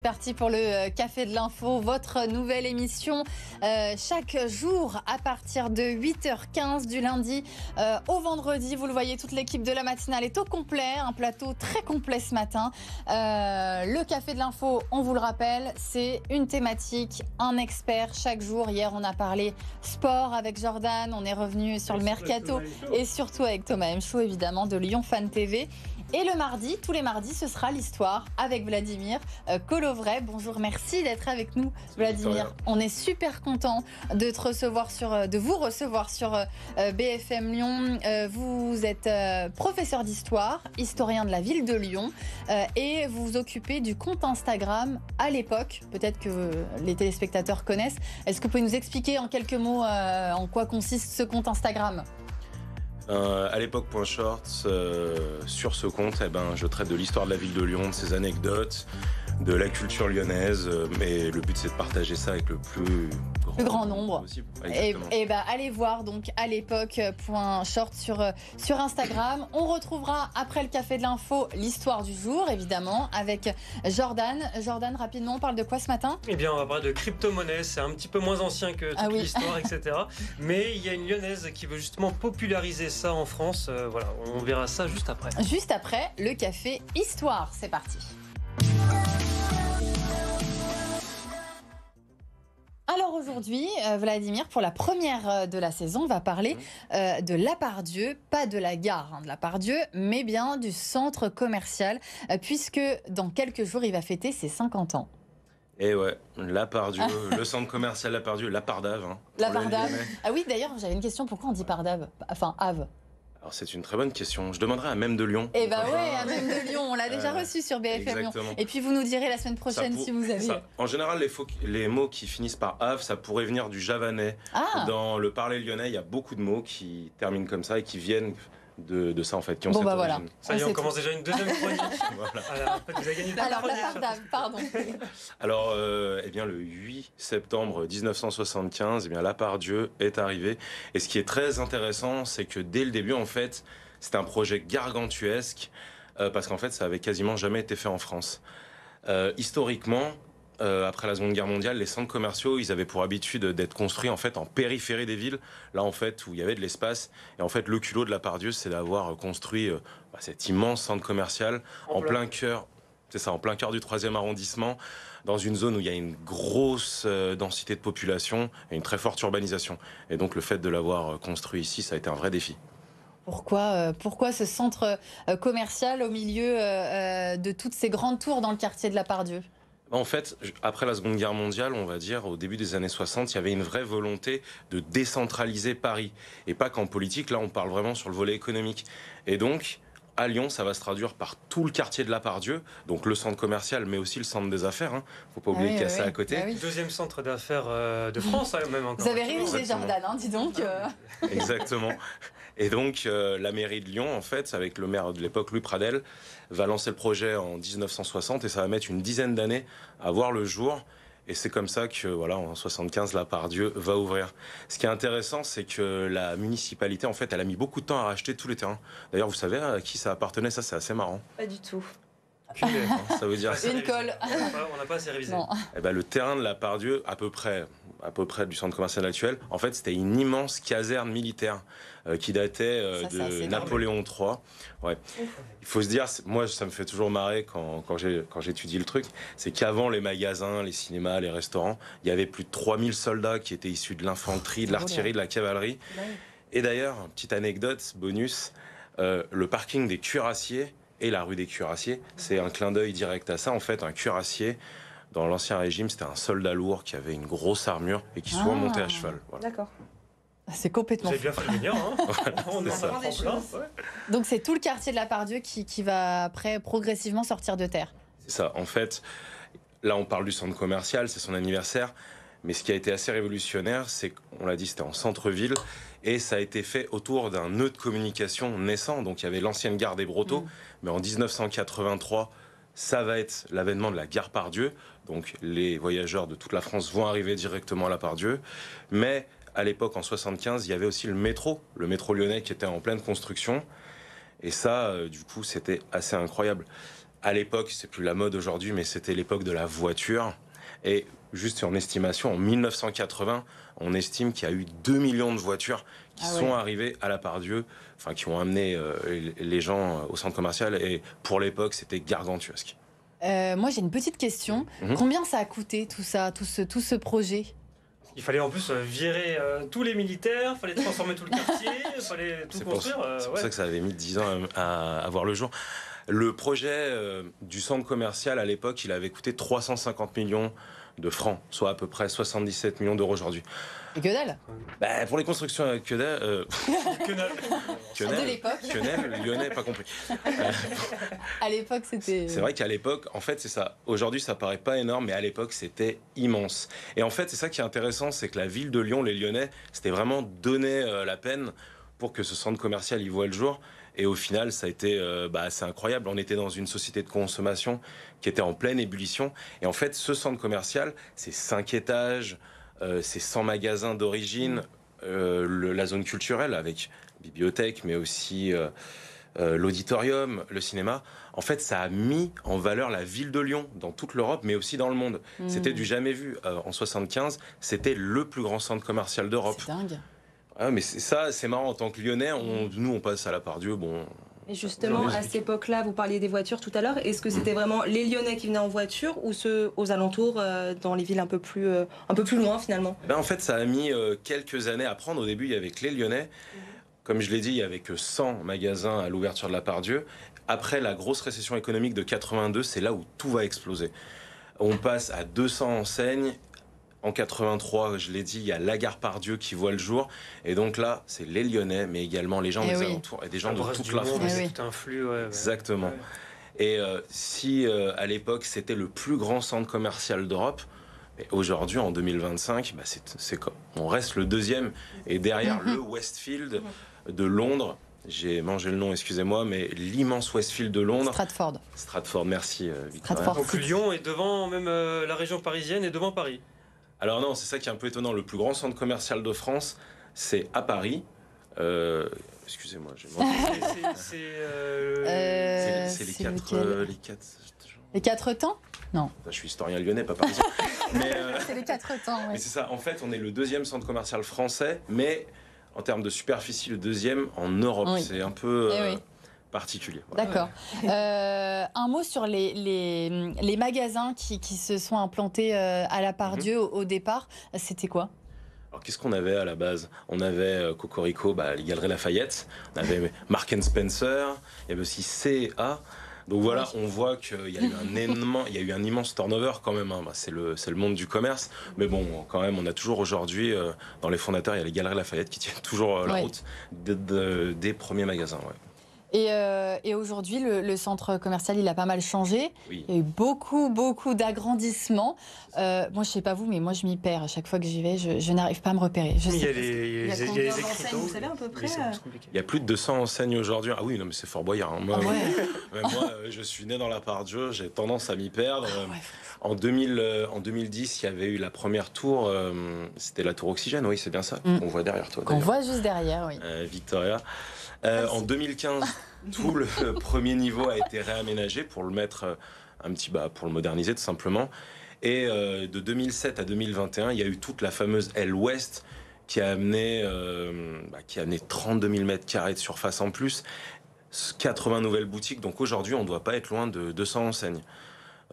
Parti pour le Café de l'Info, votre nouvelle émission chaque jour à partir de 8h15 du lundi au vendredi. Vous le voyez, toute l'équipe de la matinale est au complet, un plateau très complet ce matin. Le Café de l'Info, on vous le rappelle, c'est une thématique, un expert chaque jour. Hier, on a parlé sport avec Jordan, on est revenu sur le mercato et surtout avec Thomas Mchou, évidemment, de Lyon Fan TV. Et le mardi, tous les mardis, ce sera l'histoire avec Vladimir Kolovray. Bonjour, merci d'être avec nous, Vladimir. On est super content de vous recevoir sur BFM Lyon. Vous êtes professeur d'histoire, historien de la ville de Lyon, et vous vous occupez du compte Instagram à l'époque. Peut-être que les téléspectateurs connaissent. Est-ce que vous pouvez nous expliquer en quelques mots en quoi consiste ce compte Instagram ? À l'époque, .short, sur ce compte, je traite de l'histoire de la ville de Lyon, de ses anecdotes, de la culture lyonnaise, mais le but c'est de partager ça avec le plus grand nombre possible. Et allez voir donc à l'époque .short sur Instagram. On retrouvera après le Café de l'Info l'histoire du jour, évidemment, avec Jordan. Jordan, rapidement, on parle de quoi ce matin ? Eh bien, on va parler de crypto-monnaie. C'est un petit peu moins ancien que toute l'histoire, etc. Mais il y a une Lyonnaise qui veut justement populariser ça en France. Voilà, on verra ça juste après. Juste après le Café Histoire. C'est parti. Alors aujourd'hui, Vladimir, pour la première de la saison, on va parler de La Part-Dieu, pas de la gare de La Part-Dieu, mais bien du centre commercial, puisque dans quelques jours, il va fêter ses 50 ans. Et ouais, La Part-Dieu, le centre commercial La Part-Dieu, La Part-d'Ave. La Part-d'Ave. Ah oui, d'ailleurs, j'avais une question, pourquoi on dit Part-d'Ave ? Enfin, Ave. Alors c'est une très bonne question. Je demanderai à Même de Lyon. Eh ben ouais, à Même de Lyon, on l'a déjà reçu sur BFM Lyon. Et puis vous nous direz la semaine prochaine si vous avez. En général, les mots qui finissent par Ave, ça pourrait venir du javanais. Dans le parler lyonnais, il y a beaucoup de mots qui terminent comme ça et qui viennent de ça en fait, qui ont cette origine. Voilà. Ça y est, on commence déjà une deuxième chronique. Voilà. Alors, vous avez gagné La Part-d'Ave, pardon. Alors, le 8 septembre 1975, La Part-Dieu est arrivée. Et ce qui est très intéressant, c'est que dès le début, en fait, c'est un projet gargantuesque, parce qu'en fait, ça avait quasiment jamais été fait en France. Historiquement, après la Seconde Guerre mondiale, les centres commerciaux, ils avaient pour habitude d'être construits en fait en périphérie des villes, là en fait où il y avait de l'espace. Et en fait, le culot de La Part-Dieu, c'est d'avoir construit cet immense centre commercial en plein cœur. C'est ça, en plein cœur du 3e arrondissement, dans une zone où il y a une grosse densité de population et une très forte urbanisation. Et donc le fait de l'avoir construit ici, ça a été un vrai défi. Pourquoi ce centre commercial au milieu de toutes ces grandes tours dans le quartier de La Part-Dieu ? En fait, après la Seconde Guerre mondiale, on va dire, au début des années 60, il y avait une vraie volonté de décentraliser Paris. Et pas qu'en politique, là on parle vraiment sur le volet économique. Et donc, à Lyon, ça va se traduire par tout le quartier de La Part-Dieu, donc le centre commercial, mais aussi le centre des affaires. Faut pas oublier qu'il y a ça à côté. Deuxième centre d'affaires de France, même encore. Vous avez révisé, Jordan, dis donc. Exactement. Et donc, la mairie de Lyon, en fait, avec le maire de l'époque, Louis Pradel, va lancer le projet en 1960 et ça va mettre une dizaine d'années à voir le jour. Et c'est comme ça que, en 75, La Part-Dieu va ouvrir. Ce qui est intéressant, c'est que la municipalité, en fait, elle a mis beaucoup de temps à racheter tous les terrains. D'ailleurs, vous savez à qui ça appartenait? Ça, c'est assez marrant. Pas du tout. Ça veut dire une colle. On n'a pas assez révisé. Le terrain de La Part-Dieu, à peu près du centre commercial actuel, en fait, c'était une immense caserne militaire qui datait de Napoléon III. Ouais. Il faut se dire, moi, ça me fait toujours marrer quand j'étudie le truc, c'est qu'avant les magasins, les cinémas, les restaurants, il y avait plus de 3000 soldats qui étaient issus de l'infanterie, de l'artillerie, de la cavalerie. Et d'ailleurs, petite anecdote, bonus, le parking des cuirassiers et la rue des cuirassiers, c'est un clin d'œil direct à ça. En fait, un cuirassier, dans l'Ancien Régime, c'était un soldat lourd qui avait une grosse armure et qui souvent montait à cheval. Voilà. D'accord. C'est complètement. Vous avez bien fait venir, hein. On est ça. Donc c'est tout le quartier de La Part-Dieu qui va après progressivement sortir de terre. C'est ça. En fait, là on parle du centre commercial, c'est son anniversaire. Mais ce qui a été assez révolutionnaire, c'est qu'on l'a dit, c'était en centre-ville. Et ça a été fait autour d'un nœud de communication naissant. Donc il y avait l'ancienne gare des Brotteaux. Mais en 1983, ça va être l'avènement de la gare Part-Dieu. Donc les voyageurs de toute la France vont arriver directement à La Part-Dieu. Mais à l'époque, en 75, il y avait aussi le métro lyonnais qui était en pleine construction. Et ça, du coup, c'était assez incroyable. À l'époque, c'est plus la mode aujourd'hui, mais c'était l'époque de la voiture. Et juste en estimation, en 1980, on estime qu'il y a eu 2 millions de voitures qui sont arrivées à la Part-Dieu, enfin qui ont amené les gens au centre commercial. Et pour l'époque, c'était gargantuesque. Moi, j'ai une petite question. Combien ça a coûté tout ça, tout ce projet? Il fallait en plus virer tous les militaires, il fallait transformer tout le quartier, il fallait tout construire. C'est pour ça que ça avait mis 10 ans à voir le jour. Le projet du centre commercial, à l'époque, il avait coûté 350 millions de francs, soit à peu près 77 millions d'euros aujourd'hui. Et que dalle. Pour les constructions, que dalle. De l'époque. Quenelle, lyonnais, pas compris. À l'époque, c'était... C'est vrai qu'à l'époque, en fait, c'est ça. Aujourd'hui, ça paraît pas énorme, mais à l'époque, c'était immense. Et en fait, c'est ça qui est intéressant, c'est que la ville de Lyon, les Lyonnais, c'était vraiment donné la peine pour que ce centre commercial y voit le jour. Et au final, ça a été c'est incroyable. On était dans une société de consommation qui était en pleine ébullition. Et en fait, ce centre commercial, c'est 5 étages, c'est 100 magasins d'origine, la zone culturelle avec bibliothèque, mais aussi l'auditorium, le cinéma. En fait, ça a mis en valeur la ville de Lyon dans toute l'Europe, mais aussi dans le monde. C'était du jamais vu. En 75, c'était le plus grand centre commercial d'Europe. C'est dingue. Ah, mais c'est marrant, en tant que Lyonnais, nous on passe à la Part-Dieu, bon... Et justement, à cette époque-là, vous parliez des voitures tout à l'heure, est-ce que c'était vraiment les Lyonnais qui venaient en voiture ou ceux aux alentours, dans les villes un peu plus loin finalement? En fait, ça a mis quelques années à prendre. Au début, il y avait que les Lyonnais. Comme je l'ai dit, il n'y avait que 100 magasins à l'ouverture de la Part-Dieu. Après la grosse récession économique de 82, c'est là où tout va exploser. On passe à 200 enseignes. En 83, je l'ai dit, il y a la gare Part-Dieu qui voit le jour. Et donc là, c'est les Lyonnais, mais également les gens des alentours et des gens de toute la France. C'est tout un flux, Exactement. Ouais. Et si à l'époque, c'était le plus grand centre commercial d'Europe, aujourd'hui, en 2025, c'est quoi? On reste le deuxième. Et derrière le Westfield de Londres, j'ai mangé le nom, excusez-moi, mais l'immense Westfield de Londres. Stratford, merci Victoria. Donc Lyon est devant, même la région parisienne est devant Paris. Alors non, c'est ça qui est un peu étonnant. Le plus grand centre commercial de France, c'est à Paris. Excusez-moi, j'ai manqué. C'est les quatre temps? Non. Je suis historien lyonnais, pas parisien. C'est les quatre temps, oui. Mais c'est ça. En fait, on est le deuxième centre commercial français, mais en termes de superficie, le deuxième en Europe. Oui. C'est un peu... particulier. Voilà. D'accord. Un mot sur les magasins qui se sont implantés à la Part-Dieu au départ. C'était quoi? Alors, qu'est-ce qu'on avait à la base? On avait Cocorico, les Galeries Lafayette. On avait Marks & Spencer. Il y avait aussi C&A. Donc voilà, on voit qu'il y a eu un immense turnover quand même. C'est le monde du commerce. Mais bon, quand même, on a toujours aujourd'hui, dans les fondateurs, il y a les Galeries Lafayette qui tiennent toujours la route des premiers magasins. Ouais. Et aujourd'hui, le centre commercial, il a pas mal changé. Oui. Il y a eu beaucoup d'agrandissements. Moi, je sais pas vous, mais moi, je m'y perds. À chaque fois que j'y vais, je n'arrive pas à me repérer. Il y a les enseignes, vous savez à peu près Il y a plus de 200 enseignes aujourd'hui. Ah oui, non, mais c'est Fort Boyard. Hein. Moi, je suis né dans la Part-Dieu, j'ai tendance à m'y perdre. En 2010, il y avait eu la première tour, c'était la tour Oxygène, oui, c'est bien ça. On voit derrière toi. On voit juste derrière, oui. Victoria. En 2015, tout le premier niveau a été réaménagé pour le mettre pour le moderniser tout simplement. Et de 2007 à 2021, il y a eu toute la fameuse aile ouest qui a amené 32 000 mètres carrés de surface en plus, 80 nouvelles boutiques. Donc aujourd'hui, on ne doit pas être loin de 200 enseignes.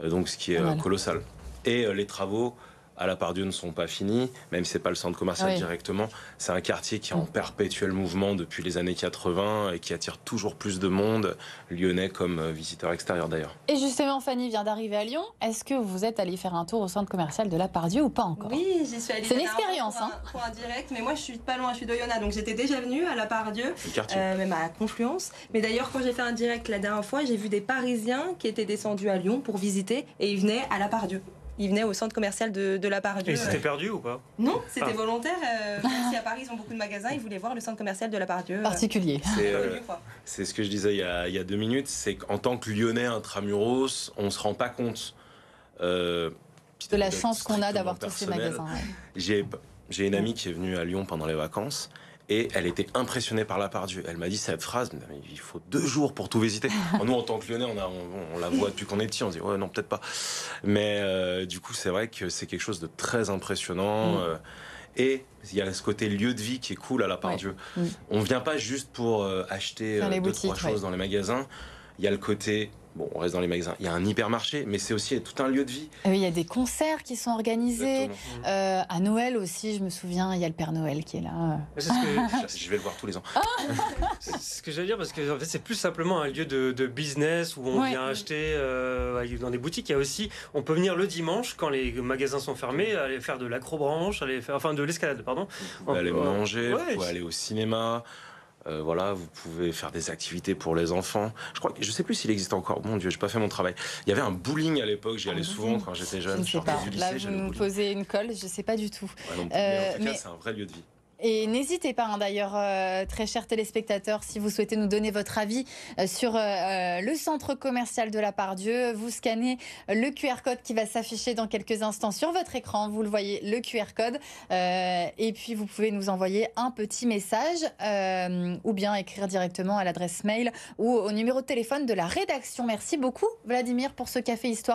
Donc ce qui est colossal. Et les travaux à la Part-Dieu ne sont pas finis, même si c'est pas le centre commercial directement. C'est un quartier qui est en perpétuel mouvement depuis les années 80 et qui attire toujours plus de monde, lyonnais comme visiteurs extérieurs d'ailleurs. Et justement, Fanny vient d'arriver à Lyon. Est-ce que vous êtes allé faire un tour au centre commercial de la Part-Dieu ou pas encore? Oui, j'y suis allée. C'est une expérience. Pour un direct, mais moi je suis pas loin, je suis d'Oyonnax, donc j'étais déjà venue à la Part-Dieu, même à Confluence. Mais d'ailleurs, quand j'ai fait un direct la dernière fois, j'ai vu des Parisiens qui étaient descendus à Lyon pour visiter et ils venaient à la Part-Dieu. Ils venaient au centre commercial de la Part-Dieu. Et ils s'étaient perdus ou pas? Non, c'était volontaire. Même si à Paris ils ont beaucoup de magasins, ils voulaient voir le centre commercial de la Part-Dieu. Particulier. C'est ce que je disais il y a 2 minutes, c'est qu'en tant que Lyonnais intramuros, on ne se rend pas compte de la chance qu'on a d'avoir tous ces magasins. J'ai une amie qui est venue à Lyon pendant les vacances Et elle était impressionnée par la Part Dieu. Elle m'a dit cette phrase, mais il faut 2 jours pour tout visiter. Nous, en tant que Lyonnais, on la voit depuis qu'on est petit, on se dit ouais, non, peut-être pas. Mais du coup, c'est vrai que c'est quelque chose de très impressionnant. Et il y a ce côté lieu de vie qui est cool à la Part Dieu. On vient pas juste pour acheter 2-3 choses dans les magasins. Il y a le côté... Bon, on reste dans les magasins. Il y a un hypermarché, mais c'est aussi tout un lieu de vie. Il y a des concerts qui sont organisés. À Noël aussi, je me souviens, il y a le Père Noël qui est là. Je vais le voir tous les ans. C'est ce que j'allais dire, parce que en fait, c'est plus simplement un lieu de business où on vient acheter dans des boutiques. Il y a aussi, on peut venir le dimanche quand les magasins sont fermés, aller faire de l'acrobranche, de l'escalade, pardon. Vous pouvez aller manger, vous pouvez aller au cinéma. Voilà, vous pouvez faire des activités pour les enfants. Je sais plus s'il existe encore. Mon Dieu, j'ai pas fait mon travail. Il y avait un bowling à l'époque. J'y allais souvent quand j'étais jeune. Je ne sais pas. Là, vous nous posez une colle. Je sais pas du tout. Mais en tout cas, c'est un vrai lieu de vie. Et n'hésitez pas, d'ailleurs, très chers téléspectateurs, si vous souhaitez nous donner votre avis sur le centre commercial de la Part Dieu, vous scannez le QR code qui va s'afficher dans quelques instants sur votre écran. Vous le voyez, le QR code. Et puis, vous pouvez nous envoyer un petit message ou bien écrire directement à l'adresse mail ou au numéro de téléphone de la rédaction. Merci beaucoup, Vladimir, pour ce Café Histoire.